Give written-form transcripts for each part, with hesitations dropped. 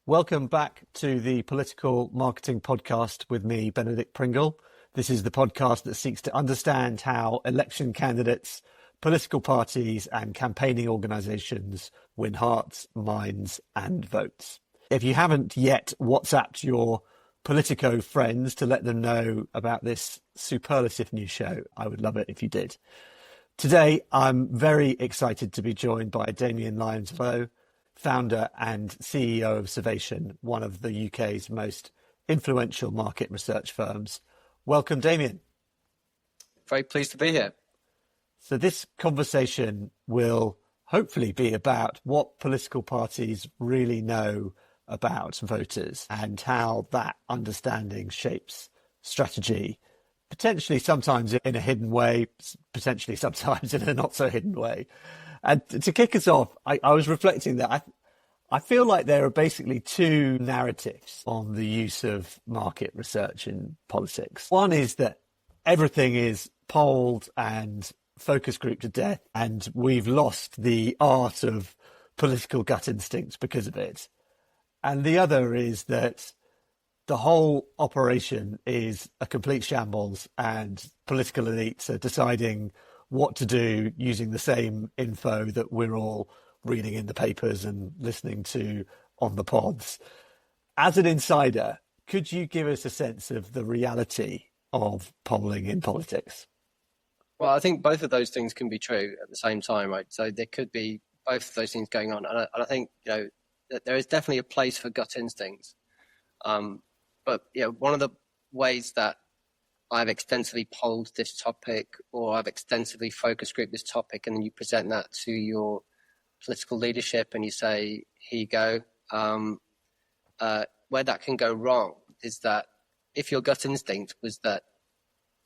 Welcome back to the Political Marketing Podcast with me, Benedict Pringle. This is the podcast that seeks to understand how election candidates, political parties and campaigning organisations win hearts, minds and votes. If you haven't yet WhatsApped your Politico friends to let them know about this superlative new show, I would love it if you did. Today, I'm very excited to be joined by Damian Lyons-Lowe, founder and CEO of Survation, one of the UK's most influential market research firms. Welcome, Damian. Very pleased to be here. So this conversation will hopefully be about what political parties really know about voters and how that understanding shapes strategy, potentially sometimes in a hidden way, potentially sometimes in a not so hidden way. And to kick us off, I was reflecting that I feel like there are basically two narratives on the use of market research in politics. One is that everything is polled and focus group to death, and we've lost the art of political gut instincts because of it. And the other is that the whole operation is a complete shambles and political elites are deciding what to do using the same info that we're all reading in the papers and listening to on the pods. As an insider, could you give us a sense of the reality of polling in politics? Well, I think both of those things can be true at the same time, right? So there could be both of those things going on. And I think, that there is definitely a place for gut instincts. But one of the ways that I've extensively polled this topic, or I've extensively focus grouped this topic, and then you present that to your political leadership and you say, here you go. Where that can go wrong is that if your gut instinct was that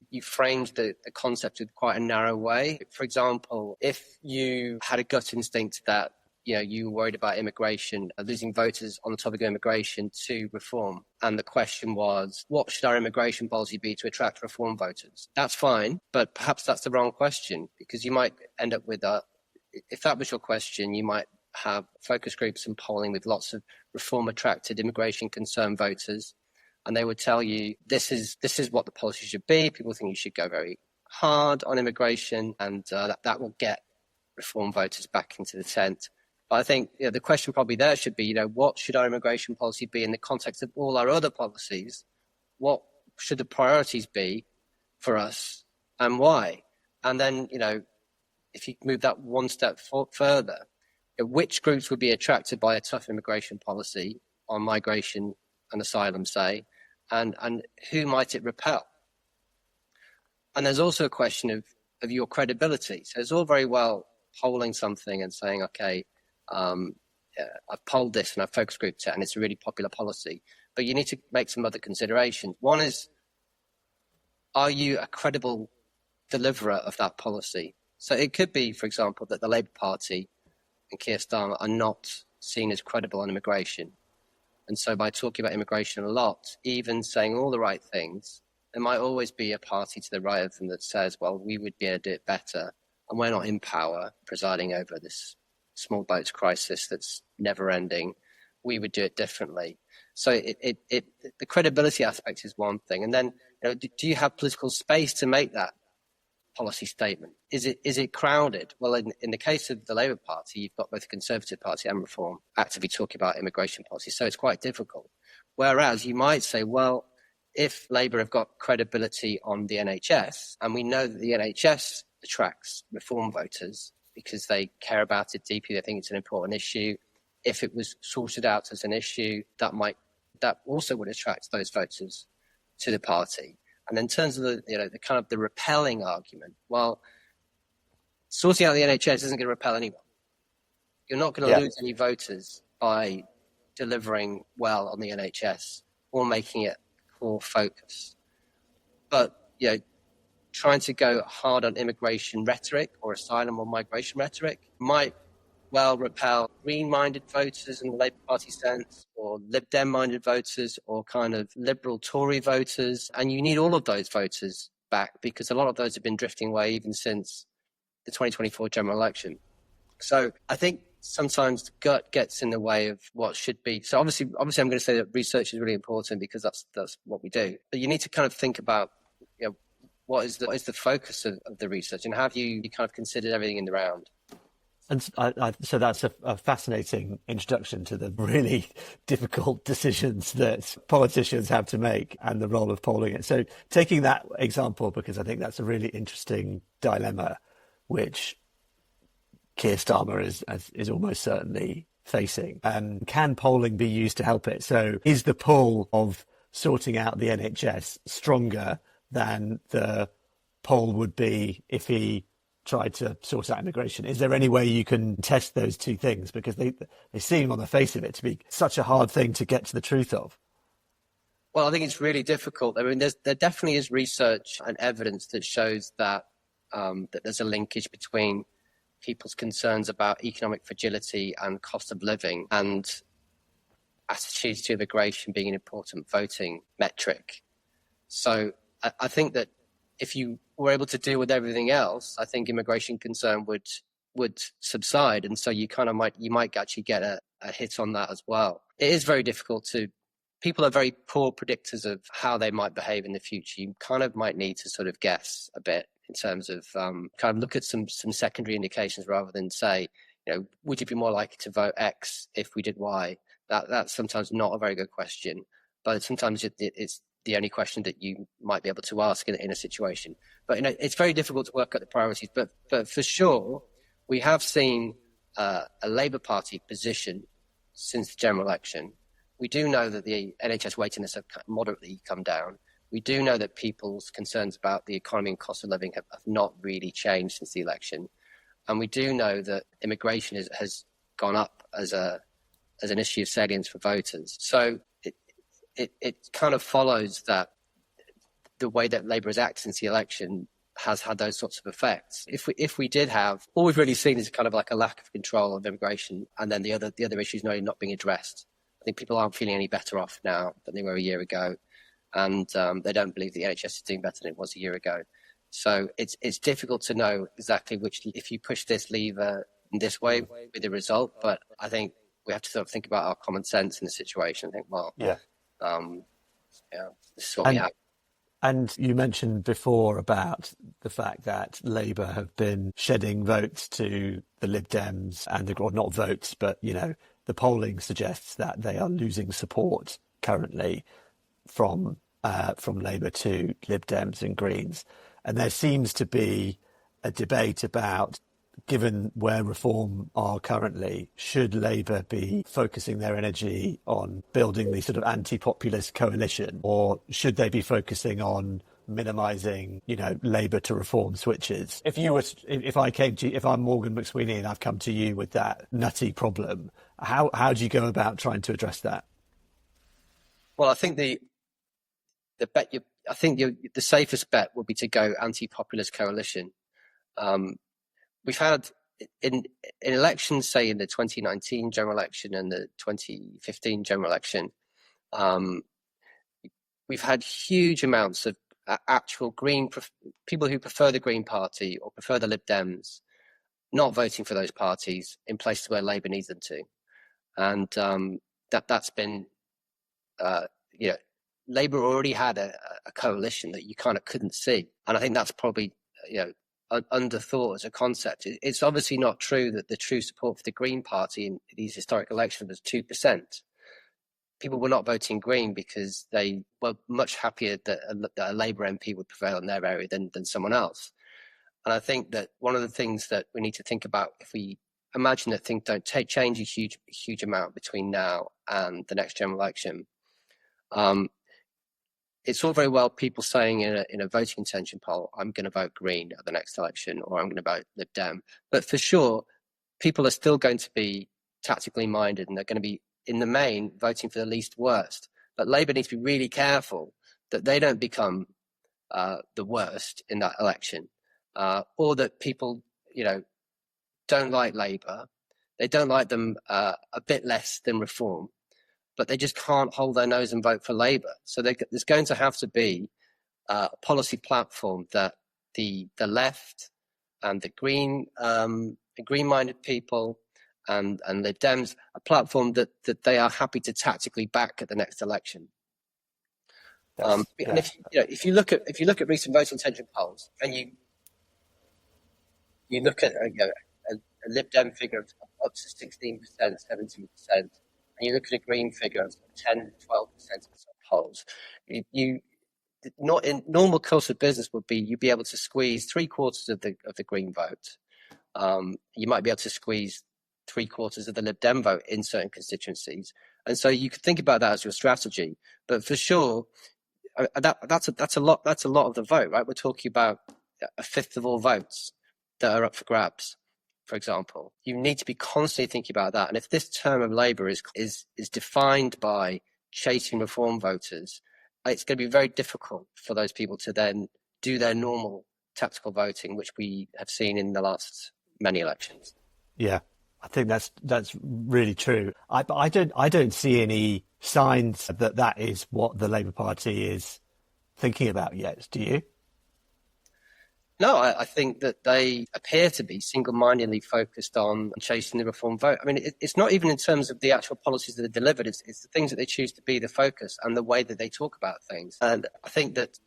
you framed the concept in quite a narrow way. For example, if you had a gut instinct that you were worried about immigration, losing voters on the topic of immigration to reform. And the question was, what should our immigration policy be to attract reform voters? That's fine, but perhaps that's the wrong question, because you might end up with if that was your question, you might have focus groups and polling with lots of reform attracted immigration concerned voters. And they would tell you, this is what the policy should be. People think you should go very hard on immigration, and that will get reform voters back into the tent. But I think the question probably there should be, what should our immigration policy be in the context of all our other policies? What should the priorities be for us, and why? And then, if you move that one step further, which groups would be attracted by a tough immigration policy on migration and asylum, say, and who might it repel? And there's also a question of your credibility. So it's all very well polling something and saying, okay, I've polled this and I've focus grouped it and it's a really popular policy. But you need to make some other considerations. One is, are you a credible deliverer of that policy? So it could be, for example, that the Labour Party and Keir Starmer are not seen as credible on immigration. And so by talking about immigration a lot, even saying all the right things, there might always be a party to the right of them that says, well, we would be able to do it better. And we're not in power presiding over this small boats crisis that's never ending. We would do it differently. So the credibility aspect is one thing. And then, do you have political space to make that policy statement? Is it crowded? Well, in the case of the Labour Party, you've got both the Conservative Party and Reform actively talking about immigration policy, so it's quite difficult. Whereas you might say, well, if Labour have got credibility on the NHS, and we know that the NHS attracts Reform voters because they care about it deeply, they think it's an important issue. If it was sorted out as an issue, that also would attract those voters to the party. And in terms of the kind of the repelling argument, well, sorting out the NHS isn't going to repel anyone. You're not going to lose any voters by delivering well on the NHS or making it core focus. But trying to go hard on immigration rhetoric or asylum or migration rhetoric might well repel Green-minded voters in the Labour Party sense, or Lib Dem-minded voters, or kind of liberal Tory voters. And you need all of those voters back, because a lot of those have been drifting away even since the 2024 general election. So I think sometimes the gut gets in the way of what should be. So obviously I'm going to say that research is really important because that's what we do. But you need to kind of think about, what is the focus of the research, and have you kind of considered everything in the round? And so that's a fascinating introduction to the really difficult decisions that politicians have to make and the role of polling. So taking that example, because I think that's a really interesting dilemma, which Keir Starmer is almost certainly facing. Can polling be used to help it? So is the pull of sorting out the NHS stronger than the poll would be if he tried to sort out immigration? Is there any way you can test those two things? Because they seem on the face of it to be such a hard thing to get to the truth of. Well, I think it's really difficult. I mean, there definitely is research and evidence that shows that that there's a linkage between people's concerns about economic fragility and cost of living and attitudes to immigration being an important voting metric. So I think that if you were able to deal with everything else, I think immigration concern would subside, and so you might actually get a hit on that as well. It is very difficult people are very poor predictors of how they might behave in the future. You kind of might need to sort of guess a bit in terms of kind of look at some secondary indications rather than say, would you be more likely to vote X if we did Y? That's sometimes not a very good question, but sometimes it's the only question that you might be able to ask in a situation. But it's very difficult to work out the priorities. But for sure, we have seen a Labour Party position since the general election. We do know that the NHS waiting lists have moderately come down. We do know that people's concerns about the economy and cost of living have not really changed since the election. And we do know that immigration has gone up as an issue of salience for voters. So it kind of follows that the way that Labour has acted since the election has had those sorts of effects. If we did have, all we've really seen is kind of like a lack of control of immigration, and then the other issues not being addressed. I think people aren't feeling any better off now than they were a year ago, and they don't believe the NHS is doing better than it was a year ago. So it's difficult to know exactly if you push this lever in this way with the result. But I think we have to sort of think about our common sense in the situation. I think, this is what we have. And you mentioned before about the fact that Labour have been shedding votes to the Lib Dems, or not votes, but the polling suggests that they are losing support currently from Labour to Lib Dems and Greens. And there seems to be a debate about, given where Reform are currently, should Labour be focusing their energy on building the sort of anti-populist coalition, or should they be focusing on minimising, Labour to Reform switches? If I'm Morgan McSweeney and I've come to you with that nutty problem, how do you go about trying to address that? Well, I think the safest bet would be to go anti-populist coalition. We've had in elections, say in the 2019 general election and the 2015 general election, we've had huge amounts of actual Green people who prefer the Green Party or prefer the Lib Dems not voting for those parties in places where Labour needs them to, and that's been Labour already had a coalition that you kind of couldn't see, and I think that's probably underthought as a concept. It's obviously not true that the true support for the Green Party in these historic elections was 2%. People were not voting Green because they were much happier that a Labour MP would prevail in their area than someone else. And I think that one of the things that we need to think about, if we imagine that things don't change a huge amount between now and the next general election, it's all very well people saying in a voting intention poll, I'm going to vote Green at the next election, or I'm going to vote Lib Dem. But for sure, people are still going to be tactically minded, and they're going to be, in the main, voting for the least worst. But Labour needs to be really careful that they don't become the worst in that election, or that people, don't like Labour. They don't like them a bit less than Reform, but they just can't hold their nose and vote for Labour. So there's going to have to be a policy platform that the left and the green-minded people and Lib Dems, a platform that they are happy to tactically back at the next election. And if you look at recent voting intention polls, and you look at a Lib Dem figure of up to 16%, 17%, and you look at a Green figure of 10, 12% of some polls, you not in normal course of business would be you'd be able to squeeze 3/4 of the Green vote. You might be able to squeeze 3/4 of the Lib Dem vote in certain constituencies, and so you could think about that as your strategy. But for sure, that's a lot. That's a lot of the vote, right? We're talking about a fifth of all votes that are up for grabs. For example, you need to be constantly thinking about that. And if this term of Labour is defined by chasing reform voters, it's going to be very difficult for those people to then do their normal tactical voting, which we have seen in the last many elections. Yeah, I think that's really true. I don't see any signs that is what the Labour Party is thinking about yet. Do you? No, I think that they appear to be single-mindedly focused on chasing the reform vote. I mean, it's not even in terms of the actual policies that are delivered. It's the things that they choose to be the focus and the way that they talk about things. And I think that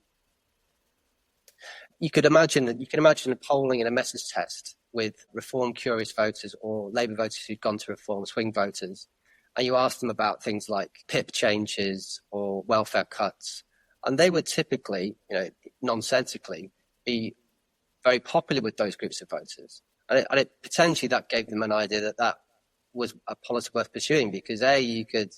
you can imagine a polling and a message test with reform-curious voters or Labour voters who've gone to reform, swing voters, and you ask them about things like PIP changes or welfare cuts, and they would typically, nonsensically, be very popular with those groups of voters. And potentially that gave them an idea that was a policy worth pursuing, because A, you could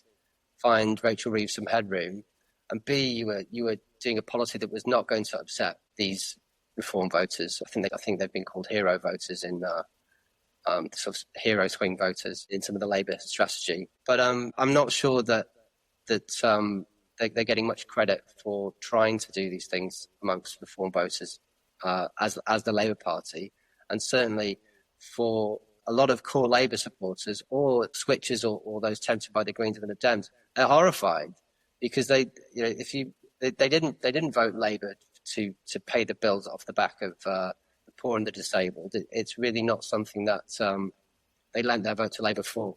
find Rachel Reeves some headroom, and B, you were doing a policy that was not going to upset these reform voters. I think they've been called hero voters in sort of hero swing voters in some of the Labour strategy. But I'm not sure that they're getting much credit for trying to do these things amongst reform voters. As the Labour Party, and certainly for a lot of core Labour supporters or switchers or those tempted by the Greens and the Lib Dems, they're horrified because they didn't vote Labour to pay the bills off the back of the poor and the disabled. It's really not something that they lent their vote to Labour for.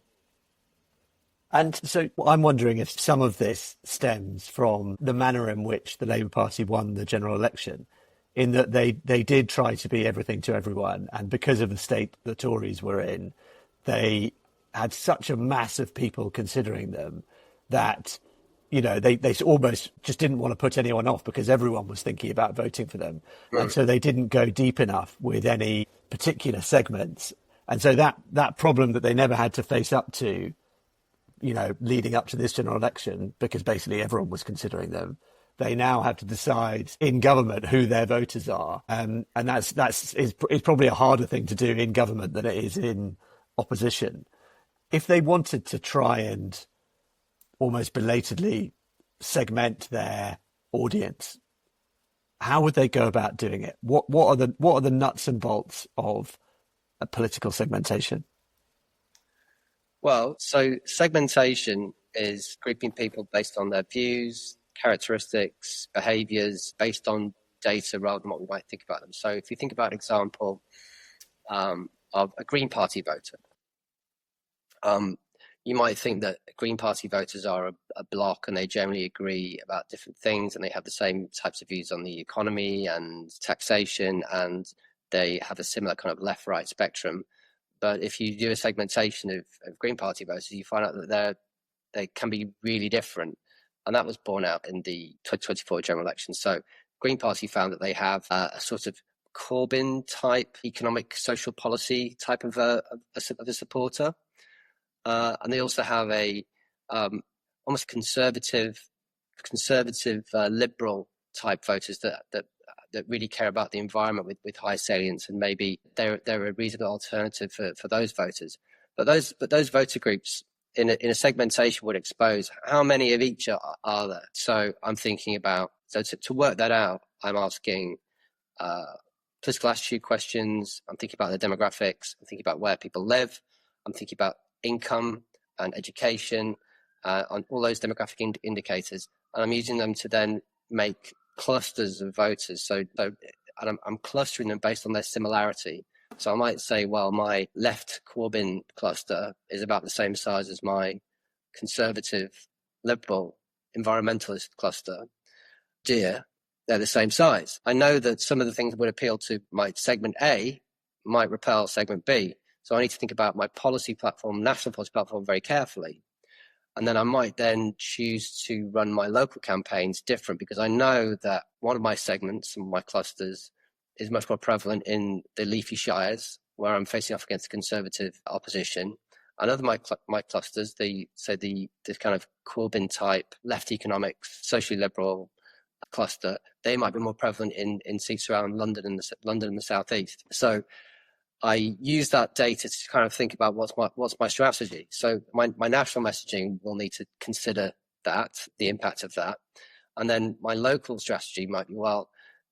And so I'm wondering if some of this stems from the manner in which the Labour Party won the general election, in that they did try to be everything to everyone. And because of the state the Tories were in, they had such a mass of people considering them that, they almost just didn't want to put anyone off because everyone was thinking about voting for them. Right. And so they didn't go deep enough with any particular segments. And so that problem that they never had to face up to, leading up to this general election, because basically everyone was considering them, they now have to decide in government who their voters are. And that's probably a harder thing to do in government than it is in opposition. If they wanted to try and almost belatedly segment their audience, how would they go about doing it? What are the nuts and bolts of a political segmentation? Well, so segmentation is grouping people based on their views, characteristics, behaviours, based on data rather than what we might think about them. So if you think about an example of a Green Party voter, you might think that Green Party voters are a bloc and they generally agree about different things and they have the same types of views on the economy and taxation, and they have a similar kind of left-right spectrum. But if you do a segmentation of Green Party voters, you find out that they can be really different. And that was borne out in the 2024 general election. So Green Party found that they have a sort of Corbyn-type economic social policy type of a supporter. And they also have a almost conservative liberal type voters that really care about the environment with high salience, and maybe they're a reasonable alternative for those voters. But those voter groups in a segmentation would expose how many of each are there. So I'm thinking about, to work that out, I'm asking political attitude questions. I'm thinking about the demographics. I'm thinking about where people live. I'm thinking about income and education, on all those demographic indicators. And I'm using them to then make clusters of voters. So I'm clustering them based on their similarity. So I might say, well, my left Corbyn cluster is about the same size as my conservative, liberal, environmentalist cluster. Dear, they're the same size. I know that some of the things that would appeal to my segment A might repel segment B. So I need to think about my policy platform, national policy platform, very carefully. And then I might then choose to run my local campaigns different, because I know that one of my segments and my clusters is much more prevalent in the leafy shires, where I'm facing off against the conservative opposition. Another my clusters, the kind of Corbyn type left economics, socially liberal cluster, they might be more prevalent in seats around London and the southeast. So I use that data to kind of think about what's my strategy. So my national messaging will need to consider that, the impact of that. And then my local strategy might be, well,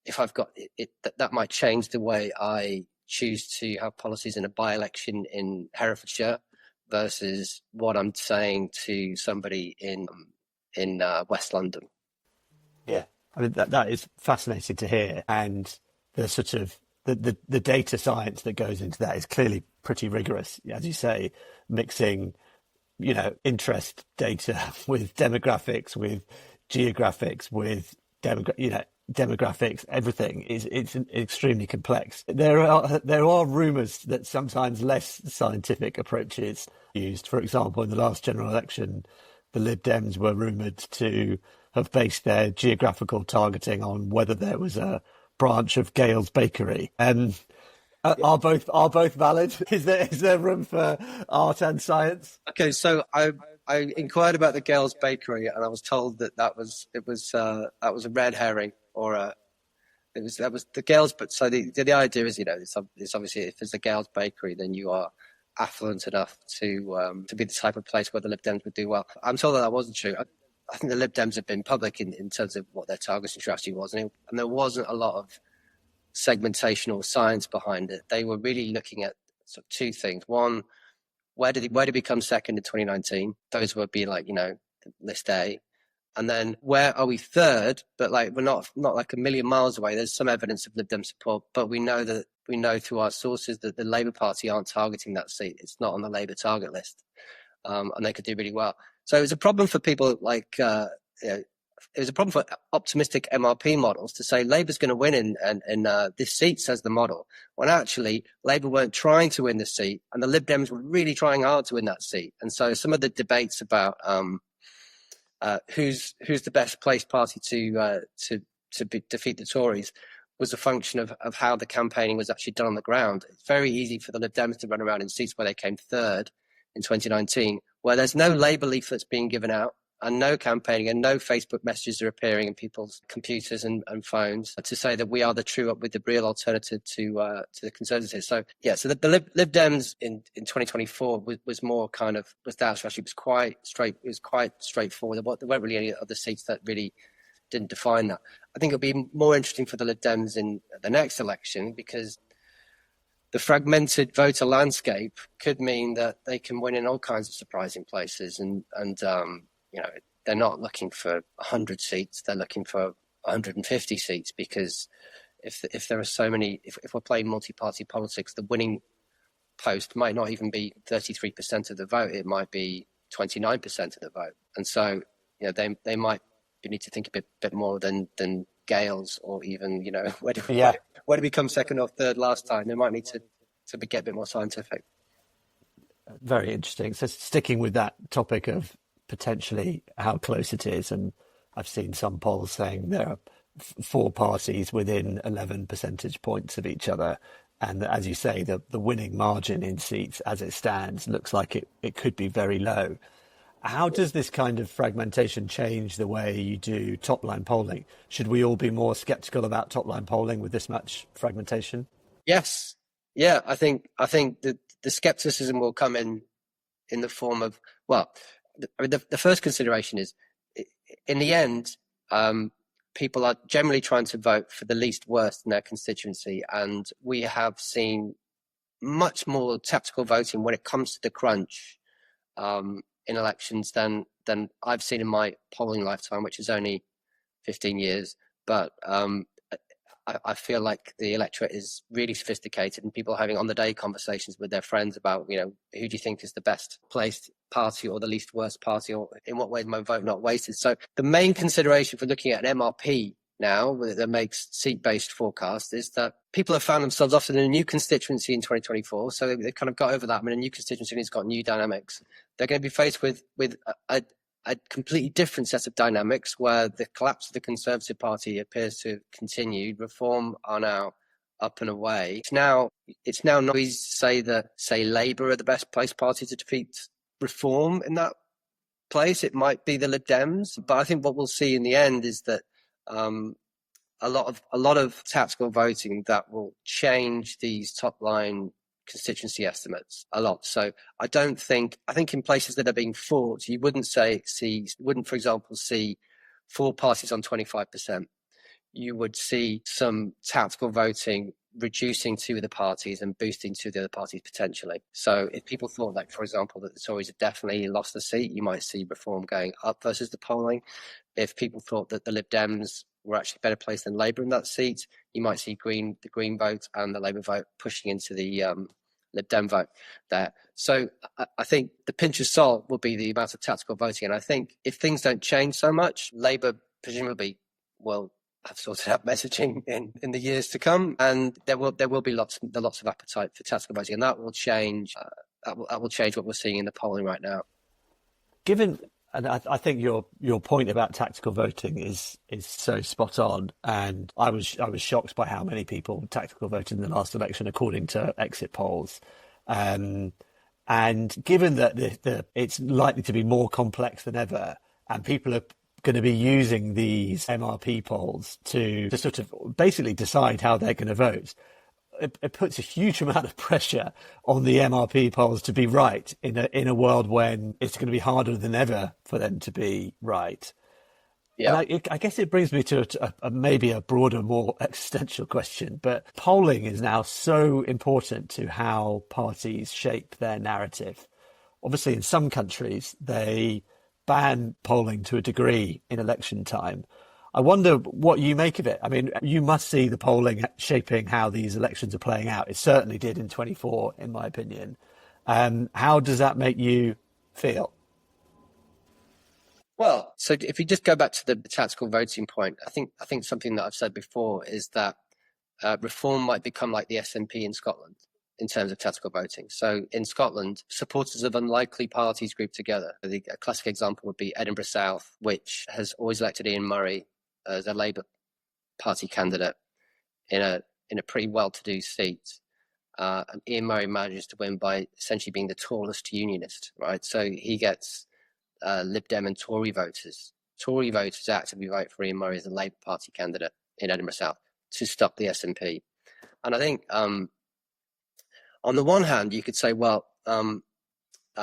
if I've got it, that might change the way I choose to have policies in a by-election in Herefordshire versus what I'm saying to somebody in West London. Yeah, I mean, that is fascinating to hear. And the sort of the data science that goes into that is clearly pretty rigorous, as you say, mixing, interest data with demographics, with geographics, with demographics, everything it's extremely complex. There are rumours that sometimes less scientific approaches used. For example, in the last general election, the Lib Dems were rumoured to have based their geographical targeting on whether there was a branch of Gale's Bakery. Are both valid? Is there room for art and science? Okay, so I inquired about the Gale's Bakery, and I was told that was a red herring, or that was the Gale's. But so the idea is, it's obviously, if it's a Gale's Bakery, then you are affluent enough to be the type of place where the Lib Dems would do well. I'm told that wasn't true. I think the Lib Dems have been public in terms of what their targeting strategy was, and there wasn't a lot of segmentation or science behind it. They were really looking at sort of two things. One, where did we come second in 2019? Those would be list A. And then where are we third? But we're not like a million miles away. There's some evidence of Lib Dem support, but we know through our sources that the Labour Party aren't targeting that seat. It's not on the Labour target list, and they could do really well. So it was a problem for people it was a problem for optimistic MRP models to say Labour's going to win in this seat, says the model, when actually Labour weren't trying to win the seat, and the Lib Dems were really trying hard to win that seat. And so some of the debates about who's the best placed party to defeat the Tories was a function of how the campaigning was actually done on the ground. It's very easy for the Lib Dems to run around in seats where they came third in 2019, where there's no Labour leaflets being given out, and no campaigning, and no Facebook messages are appearing in people's computers and phones to say that we are the real alternative to the Conservatives. So yeah, so the Lib Dems in 2024 was more kind of, was that strategy. It was quite straightforward. There weren't really any other seats that really didn't define that. I think it'll be more interesting for the Lib Dems in the next election, because the fragmented voter landscape could mean that they can win in all kinds of surprising places, and they're not looking for 100 seats, they're looking for 150 seats, because if there are so many, if we're playing multi-party politics, the winning post might not even be 33% of the vote, it might be 29% of the vote. And so, they might need to think a bit more than Gales, or even, where did we come second or third last time? They might need to get a bit more scientific. Very interesting. So sticking with that topic of potentially how close it is, and I've seen some polls saying there are four parties within 11 percentage points of each other, and as you say, the winning margin in seats as it stands looks like it could be very low. How does this kind of fragmentation change the way you do top-line polling? Should we all be more sceptical about top-line polling with this much fragmentation? Yes. Yeah, I think the scepticism will come in the form of, the first consideration is, in the end, people are generally trying to vote for the least worst in their constituency, and we have seen much more tactical voting when it comes to the crunch in elections than I've seen in my polling lifetime, which is only 15 years. But I feel like the electorate is really sophisticated, and people are having on-the-day conversations with their friends about, who do you think is the best placed party or the least worst party, or in what way is my vote not wasted? So the main consideration for looking at an MRP now that makes seat-based forecasts is that people have found themselves often in a new constituency in 2024. So they've kind of got over that. I mean, a new constituency has got new dynamics. They're going to be faced with a completely different set of dynamics where the collapse of the Conservative Party appears to have continued. Reform are now up and away. It's now not easy to say that, say, Labour are the best placed party to defeat Reform in that place. It might be the Lib Dems, but I think what we'll see in the end is that a lot of tactical voting that will change these top line constituency estimates a lot. So I think in places that are being fought, you wouldn't, for example, see 4 parties on 25%. You would see some tactical voting reducing 2 of the parties and boosting 2 of the other parties potentially. So if people thought, like, for example, that the Tories have definitely lost the seat, you might see Reform going up versus the polling. If people thought that the Lib Dems were actually better placed than Labour in that seat, you might see the Green vote and the Labour vote pushing into the Lib Dem vote there. So I think the pinch of salt will be the amount of tactical voting. And I think if things don't change so much, Labour presumably will have sorted out messaging in the years to come, and there will be lots of appetite for tactical voting, and that will change. That will change what we're seeing in the polling right now. And I think your point about tactical voting is so spot on. And I was shocked by how many people tactical voted in the last election, according to exit polls. And given that it's likely to be more complex than ever, and people are going to be using these MRP polls to sort of basically decide how they're going to vote, it puts a huge amount of pressure on the MRP polls to be right in a world when it's going to be harder than ever for them to be right. Yeah. And I guess it brings me to maybe a broader, more existential question, but polling is now so important to how parties shape their narrative. Obviously, in some countries, they ban polling to a degree in election time. I wonder what you make of it. I mean, you must see the polling shaping how these elections are playing out. It certainly did in 24, in my opinion. How does that make you feel? Well, so if we just go back to the tactical voting point, I think something that I've said before is that Reform might become like the SNP in Scotland in terms of tactical voting. So in Scotland, supporters of unlikely parties group together. A classic example would be Edinburgh South, which has always elected Ian Murray as a Labour Party candidate in a pretty well-to-do seat. And Ian Murray manages to win by essentially being the tallest unionist, right? So he gets Lib Dem and Tory voters. Tory voters actively vote for Ian Murray as a Labour Party candidate in Edinburgh South to stop the SNP. And I think on the one hand, you could say, well, and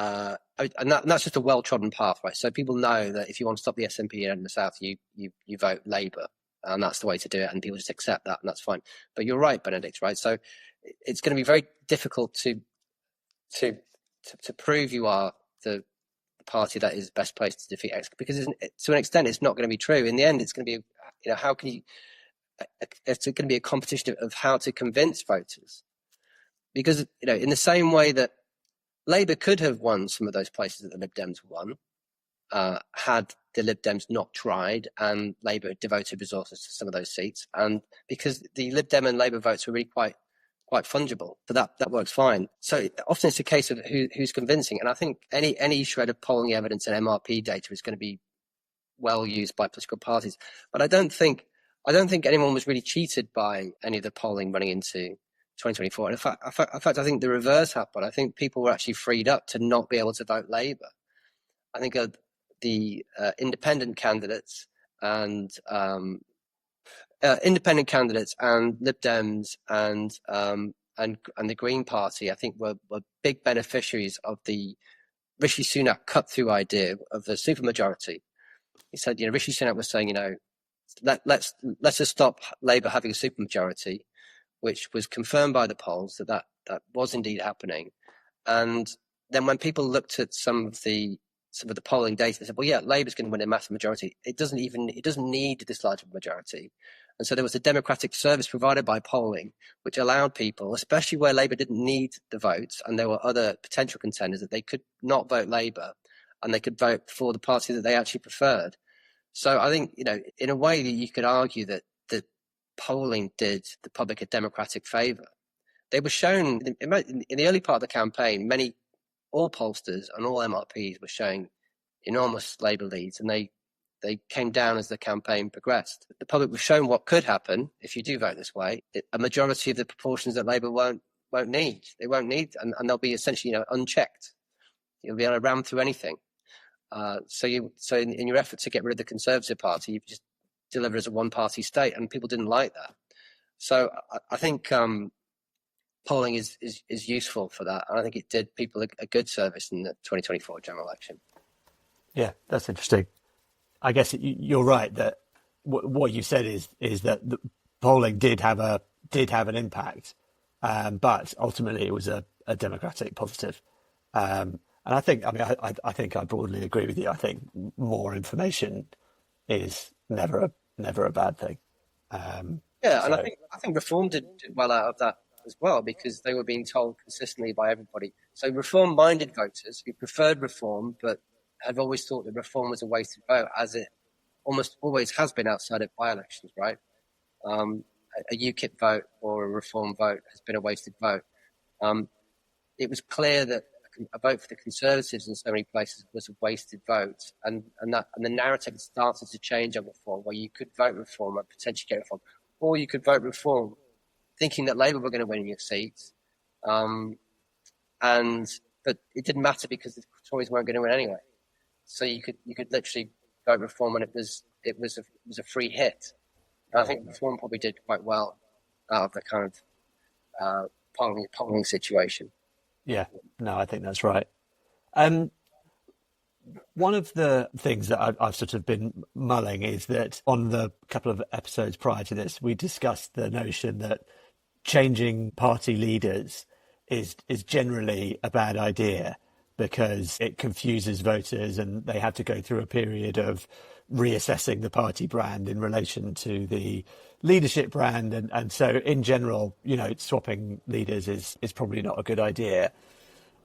that's just a well-trodden path, right? So people know that if you want to stop the SNP in Edinburgh South, you vote Labour, and that's the way to do it, and people just accept that, and that's fine. But you're right, Benedict, right? So it's going to be very difficult to prove you are the party that is best placed to defeat X, because to an extent, it's not going to be true. In the end, it's going to be, how can you? It's going to be a competition of how to convince voters. Because, in the same way that Labour could have won some of those places that the Lib Dems won, had the Lib Dems not tried and Labour devoted resources to some of those seats. And because the Lib Dem and Labour votes were really quite fungible, so that works fine. So often it's a case of who's convincing. And I think any shred of polling evidence and MRP data is going to be well used by political parties. But I don't think anyone was really cheated by any of the polling running into 2024. And in fact, I think the reverse happened. I think people were actually freed up to not be able to vote Labour. I think the independent candidates and Lib Dems and the Green Party, I think, were big beneficiaries of the Rishi Sunak cut-through idea of the supermajority. He said, Rishi Sunak was saying, let's just stop Labour having a supermajority, which was confirmed by the polls that was indeed happening. And then when people looked at some of the polling data, they said, well, yeah, Labour's going to win a massive majority. It doesn't need this large of a majority. And so there was a democratic service provided by polling, which allowed people, especially where Labour didn't need the votes and there were other potential contenders, that they could not vote Labour and they could vote for the party that they actually preferred. So I think, in a way that you could argue that the polling did the public a democratic favour. They were shown, in the early part of the campaign, all pollsters and all MRPs were showing enormous Labour leads, and they came down as the campaign progressed. The public was shown what could happen if you do vote this way. A majority of the proportions that Labour won't need. They won't need, and they'll be essentially unchecked. You'll be able to ram through anything. So in your effort to get rid of the Conservative Party, you've just delivered as a one-party state, and people didn't like that. So I think polling is useful for that, and I think it did people a good service in the 2024 general election. Yeah, that's interesting. I guess you're right that what you said is that the polling did have an impact, but ultimately it was a democratic positive. And I think I broadly agree with you. I think more information is never a bad thing. And I think Reform did well out of that as well, because they were being told consistently by everybody. So Reform-minded voters who preferred Reform but had always thought that Reform was a wasted vote, as it almost always has been outside of by-elections, right? A UKIP vote or a Reform vote has been a wasted vote. It was clear that a vote for the Conservatives in so many places was a wasted vote, and the narrative started to change on Reform, where you could vote Reform and potentially get Reform, or you could vote Reform thinking that Labour were going to win your seats, but it didn't matter because the Tories weren't going to win anyway. So you could literally vote Reform, and it was a free hit. And I think Reform probably did quite well out of the kind of polling situation. Yeah, no, I think that's right. One of the things that I've sort of been mulling is that on the couple of episodes prior to this, we discussed the notion that changing party leaders is generally a bad idea, because it confuses voters and they have to go through a period of reassessing the party brand in relation to the leadership brand. And so in general, swapping leaders is probably not a good idea.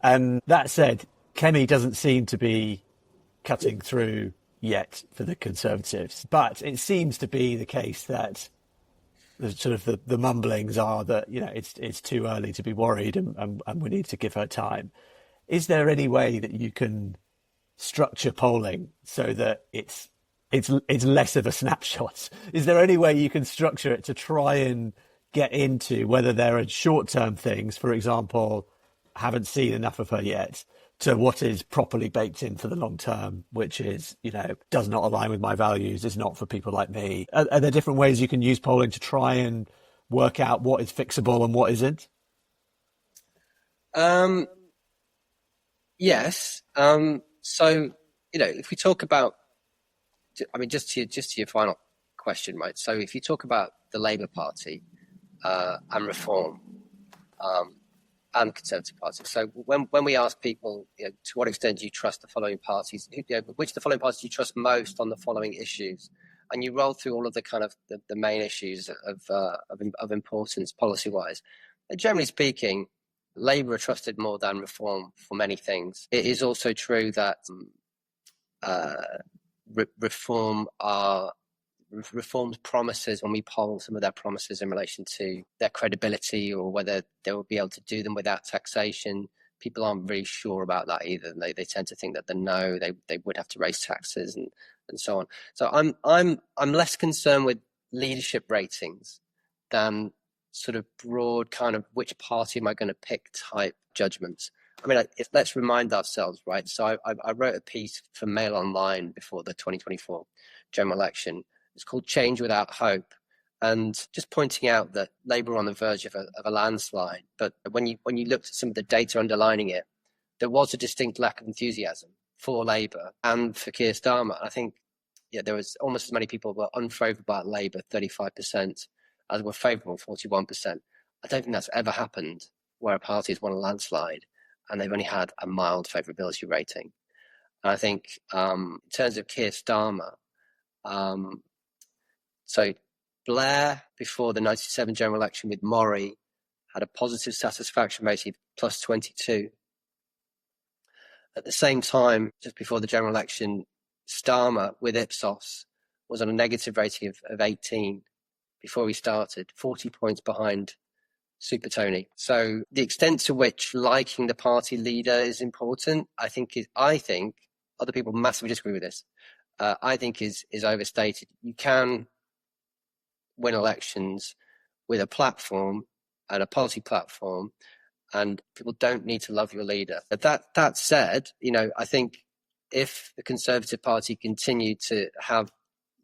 That said, Kemi doesn't seem to be cutting through yet for the Conservatives, but it seems to be the case that the mumblings are that, it's too early to be worried and we need to give her time. Is there any way that you can structure polling so that it's less of a snapshot? Is there any way you can structure it to try and get into whether there are short-term things, for example, haven't seen enough of her yet, to what is properly baked in for the long term, which is, does not align with my values, is not for people like me? Are there different ways you can use polling to try and work out what is fixable and what isn't? Yes. So, if we talk about, just to your final question, right? So if you talk about the Labour Party and Reform and the Conservative Party, so when we ask people, to what extent do you trust the following parties, which of the following parties do you trust most on the following issues, and you roll through all of the kind of the main issues of importance policy-wise, generally speaking, Labour are trusted more than Reform for many things. It is also true that Reform's promises, when we poll some of their promises in relation to their credibility or whether they will be able to do them without taxation, people aren't really sure about that either. They tend to think that they would have to raise taxes and so on. So I'm less concerned with leadership ratings than sort of broad kind of which party am I going to pick type judgments. Let's remind ourselves, right? So I wrote a piece for Mail Online before the 2024 general election. It's called Change Without Hope, and just pointing out that Labour are on the verge of a landslide. But when you looked at some of the data underlining it, there was a distinct lack of enthusiasm for Labour and for Keir Starmer. I think, there was almost as many people were unfavourable about Labour, 35%, as were favourable, 41%. I don't think that's ever happened where a party has won a landslide and they've only had a mild favourability rating. And I think in terms of Keir Starmer, so Blair, before the 97 general election with Murray, had a positive satisfaction rating of plus 22. At the same time, just before the general election, Starmer with Ipsos was on a negative rating of 18 before he started, 40 points behind Super Tony. So the extent to which liking the party leader is important, I think other people massively disagree with this. I think is overstated. You can win elections with a platform and a policy platform, and people don't need to love your leader. But that said, I think if the Conservative Party continued to have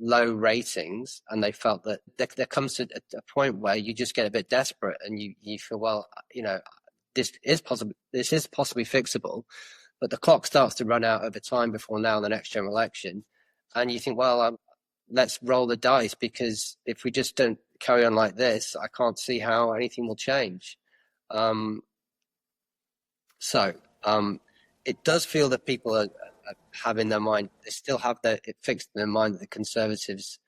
low ratings and they felt that there comes to a point where you just get a bit desperate and you feel, well, this is possibly fixable, but the clock starts to run out over time before now the next general election, and you think, well, let's roll the dice, because if we just don't carry on like this, I can't see how anything will change. So it does feel that people are have in their mind, they still have it fixed in their mind that the Conservatives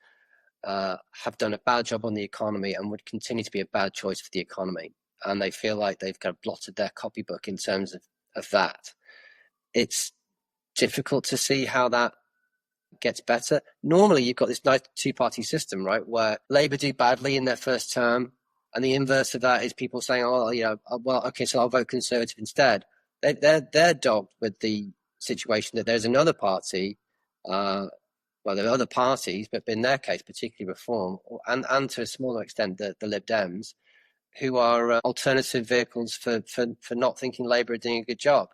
have done a bad job on the economy and would continue to be a bad choice for the economy. And they feel like they've kind of blotted their copybook in terms of that. It's difficult to see how that gets better. Normally, you've got this nice two-party system, right, where Labour do badly in their first term, and the inverse of that is people saying, well, okay, so I'll vote Conservative instead. They're dogged with the situation that there's another party, there are other parties, but in their case, particularly Reform, and to a smaller extent, the Lib Dems, who are alternative vehicles for not thinking Labour are doing a good job.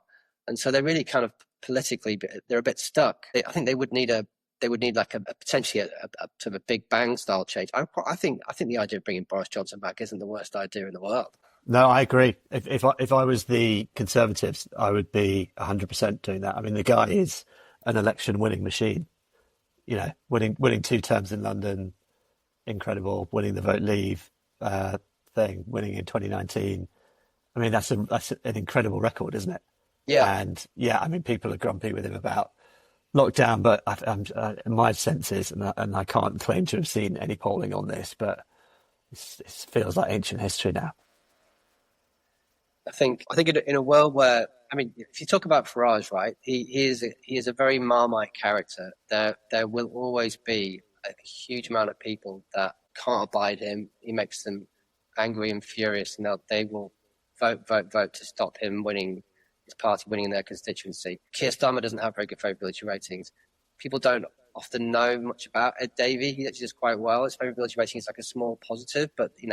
And so they're really kind of politically, they're a bit stuck. I think they would need like a potentially a sort of a big bang style change. I think the idea of bringing Boris Johnson back isn't the worst idea in the world. No, I agree. If I was the Conservatives, I would be 100% doing that. I mean, the guy is an election winning machine. Winning 2 terms in London, incredible. Winning the vote leave thing, winning in 2019. I mean, that's an incredible record, isn't it? Yeah. And yeah, I mean, people are grumpy with him about lockdown, but my sense is, and I can't claim to have seen any polling on this, but it feels like ancient history now. I think in a world where, I mean, if you talk about Farage, right, he is a very Marmite character. There will always be a huge amount of people that can't abide him. He makes them angry and furious, and they will vote to stop him winning, his party winning in their constituency. Keir Starmer doesn't have very good favourability ratings. People don't often know much about Ed Davey. He actually does quite well. His favourability rating is like a small positive, but he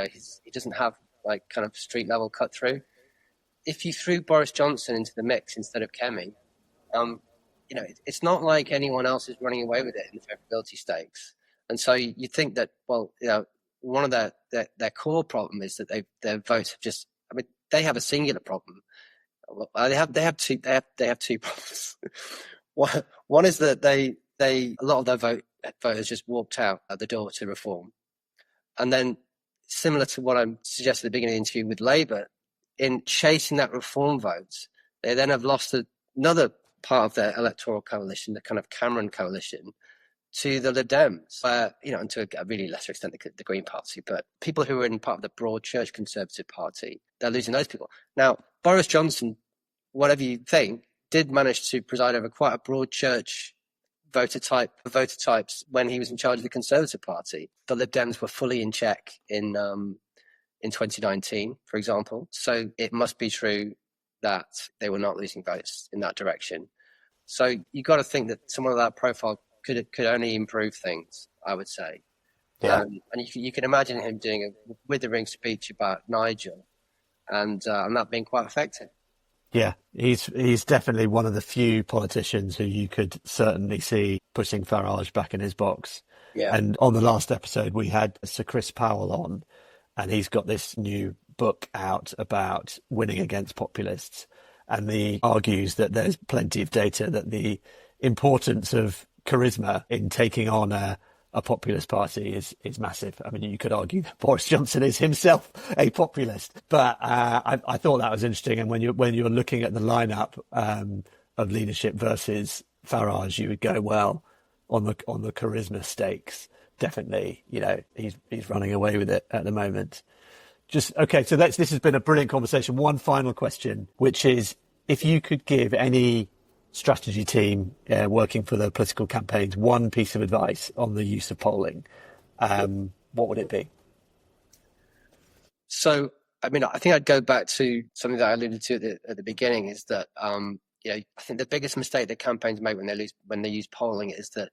doesn't have like kind of street level cut through. If you threw Boris Johnson into the mix instead of Kemi, it's not like anyone else is running away with it in the favourability stakes. And so you think that, well, one of their core problem is that their votes have just, I mean, they have a singular problem. They have two problems. One is that a lot of their voters just walked out at the door to Reform. And then, similar to what I suggested at the beginning of the interview with Labour, in chasing that Reform vote, they then have lost another part of their electoral coalition, the kind of Cameron coalition, to the Lib Dems, and to a really lesser extent the Green Party, but people who are in part of the broad church Conservative Party, they're losing those people. Now, Boris Johnson, whatever you think, did manage to preside over quite a broad church voter types when he was in charge of the Conservative Party. The Lib Dems were fully in check in 2019, for example. So it must be true that they were not losing votes in that direction. So you got to think that someone of that profile could only improve things, I would say. Yeah. And you can imagine him doing a withering speech about Nigel, and that being quite effective. Yeah, he's definitely one of the few politicians who you could certainly see putting Farage back in his box. Yeah. And on the last episode, we had Sir Chris Powell on, and he's got this new book out about winning against populists. And he argues that there's plenty of data that the importance of charisma in taking on a populist party is massive. I mean, you could argue that Boris Johnson is himself a populist, but I thought that was interesting. And when you're looking at the lineup of leadership versus Farage, you would go, well, on the charisma stakes, definitely, he's running away with it at the moment. Okay, so this has been a brilliant conversation. One final question, which is, if you could give any strategy team working for the political campaigns one piece of advice on the use of polling, what would it be? So, I think I'd go back to something that I alluded to at the beginning, is that I think the biggest mistake that campaigns make when they use polling is that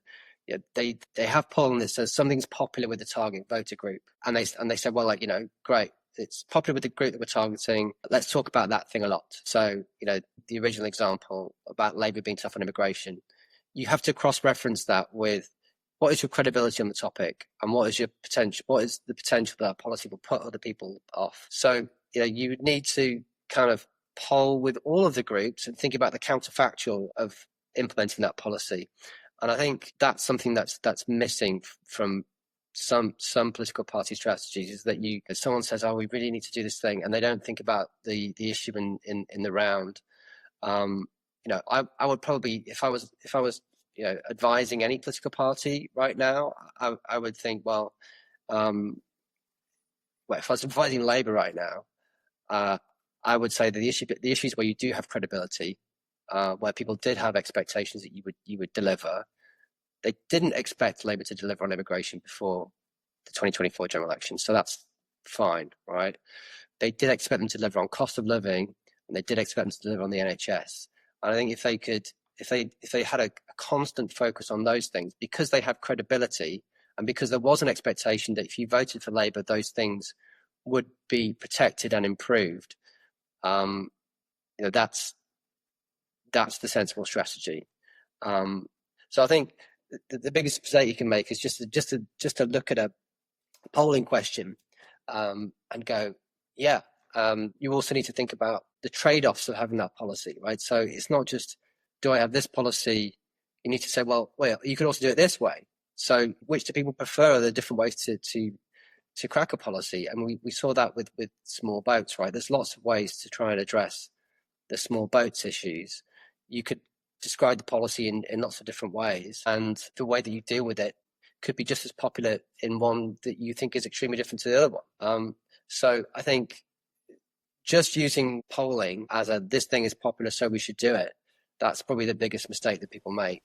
they have polling that says something's popular with the target voter group, and they say, well, great, it's popular with the group that we're targeting, let's talk about that thing a lot. So the original example about Labour being tough on immigration, you have to cross-reference that with what is your credibility on the topic, and what is the potential that policy will put other people off. So you need to kind of poll with all of the groups and think about the counterfactual of implementing that policy. And I think that's something that's missing from some political party strategies, is that someone says, oh, we really need to do this thing, and they don't think about the issue in the round. I would probably, if I was advising any political party right now, I would think, if I was advising Labour right now, I would say that the issues where you do have credibility, where people did have expectations that you would deliver. They didn't expect Labour to deliver on immigration before the 2024 general election, so that's fine, right? They did expect them to deliver on cost of living, and they did expect them to deliver on the NHS. And I think if they had a constant focus on those things, because they have credibility, and because there was an expectation that if you voted for Labour, those things would be protected and improved. That's the sensible strategy. So I think the biggest mistake you can make is just to look at a polling question and go, you also need to think about the trade-offs of having that policy, right? So it's not just, do I have this policy? You need to say, well, you could also do it this way. So which do people prefer? Are there different ways to crack a policy? And we saw that with small boats, right? There's lots of ways to try and address the small boats issues. You could describe the policy in lots of different ways, and the way that you deal with it could be just as popular in one that you think is extremely different to the other one. So I think just using polling as this thing is popular, so we should do it, that's probably the biggest mistake that people make.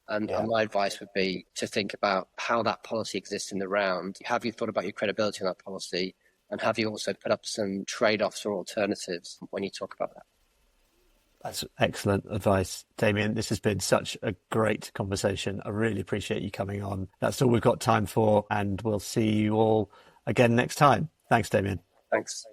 And my advice would be to think about how that policy exists in the round. Have you thought about your credibility on that policy? And have you also put up some trade-offs or alternatives when you talk about that? That's excellent advice, Damian. This has been such a great conversation. I really appreciate you coming on. That's all we've got time for, and we'll see you all again next time. Thanks, Damian. Thanks.